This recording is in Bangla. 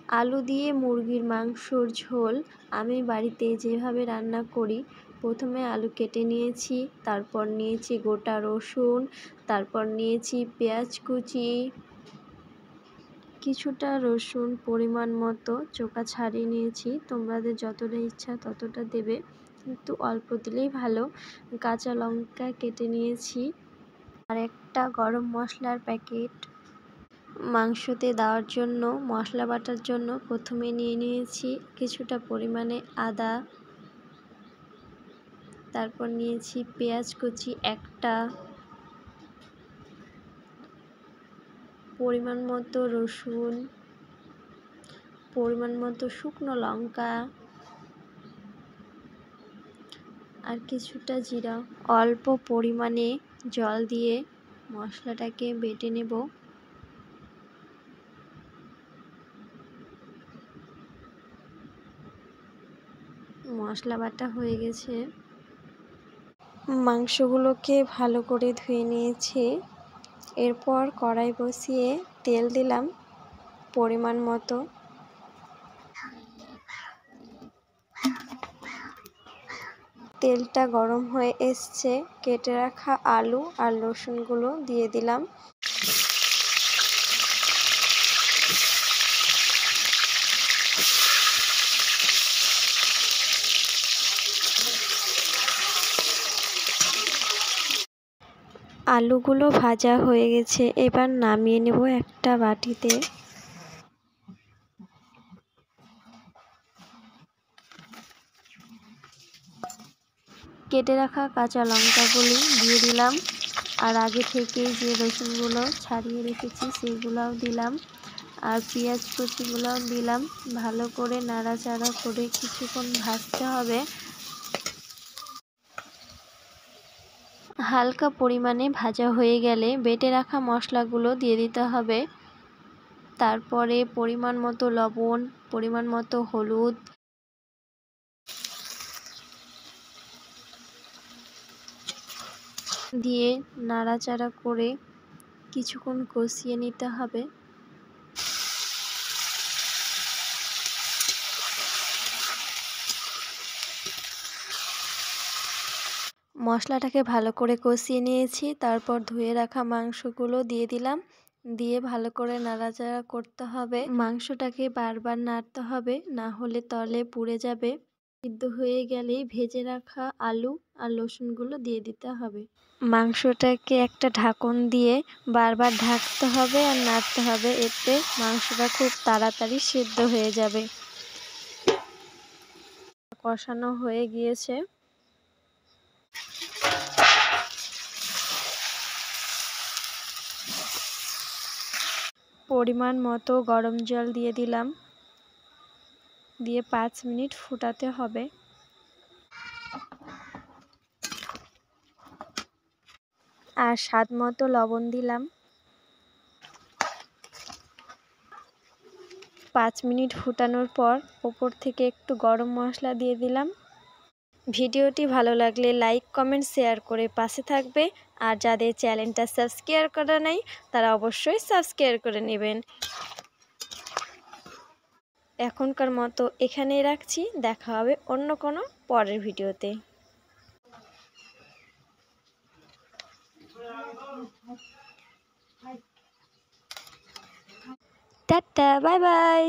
আলু দিয়ে মুরগির মাংসর ঝোল আমি বাড়িতে যেভাবে রান্না করি, প্রথমে আলু কেটে নিয়েছি, তারপর নিয়েছি গোটা রসুন, তারপর নিয়েছি পেঁয়াজ কুচি, কিছুটা রসুন পরিমাণ মতো চোখা ছাড়িয়ে নিয়েছি। তোমাদের যতটা ইচ্ছা ততটা দেবে, কিন্তু অল্প দিলেই ভালো। কাঁচা লঙ্কা কেটে নিয়েছি, আর একটা গরম মশলার প্যাকেট। মাংসতে দেওয়ার জন্য মশলা বাটার জন্য প্রথমে নিয়ে নিয়েছি কিছুটা পরিমাণে আদা, তারপর নিয়েছি পেঁয়াজ কুচি একটা, পরিমাণ মতো রসুন, পরিমাণ মতো শুকনো লঙ্কা, আর কিছুটা জিরা। অল্প পরিমাণে জল দিয়ে মশলাটাকে বেটে নেব। মশলা বাটা হয়ে গেছে, মাংসগুলোকে ভালো করে ধুয়ে নিয়েছি। এরপর কড়াই বসিয়ে তেল দিলাম পরিমাণ মতো। তেলটা গরম হয়ে এসছে, কেটে রাখা আলু আর রসুনগুলো দিয়ে দিলাম। আলুগুলো ভাজা হয়ে গেছে, এবার নামিয়ে নেব একটা বাটিতে। কেটে রাখা কাঁচা লঙ্কাগুলি দিয়ে দিলাম, আর আগে থেকে যে রসুনগুলো ছাড়িয়ে রেখেছি সেগুলোও দিলাম, আর পেঁয়াজ কুচিগুলোও দিলাম। ভালো করে নাড়াচাড়া করে কিছুক্ষণ ভাজতে হবে। হালকা পরিমাণে ভাজা হয়ে গেলে বেটে রাখা মশলাগুলো দিয়ে দিতে হবে। তারপরে পরিমাণ মতো লবণ, পরিমাণ মতো হলুদ, দিয়ে নাড়াচাড়া করে কিছুক্ষণ কষিয়ে নিতে হবে। মশলাটাকে ভালো করে কষিয়ে নিয়েছি, তারপর ধুয়ে রাখা মাংসগুলো দিয়ে দিলাম, দিয়ে ভালো করে নাড়াচাড়া করতে হবে। মাংসটাকে বারবার নাড়তে হবে, না হলে তলে পুড়ে যাবে। সিদ্ধ হয়ে গেলেই ভেজে রাখা আলু আর রসুনগুলো দিয়ে দিতে হবে। মাংসটাকে একটা ঢাকন দিয়ে বারবার ঢাকতে হবে আর নাড়তে হবে, এতে মাংসটা খুব তাড়াতাড়ি সিদ্ধ হয়ে যাবে। কষানো হয়ে গিয়েছে, পরিমাণ মতো গরম জল দিয়ে দিলাম, দিয়ে 5 মিনিট ফুটাতে হবে। আর স্বাদ মতো লবণ দিলাম। 5 মিনিট ফুটানোর পর ওপর থেকে একটু গরম মশলা দিয়ে দিলাম। ভিডিওটি ভালো লাগলে লাইক, কমেন্ট, শেয়ার করে পাশে থাকবে। আর যাদের চ্যানেলটা সাবস্ক্রাইব করা নেই তারা অবশ্যই সাবস্ক্রাইব করে নেবেন। এখনকার মতো এখানেই রাখছি, দেখা হবে অন্য কোনো পরের ভিডিওতে। Tata, bye bye.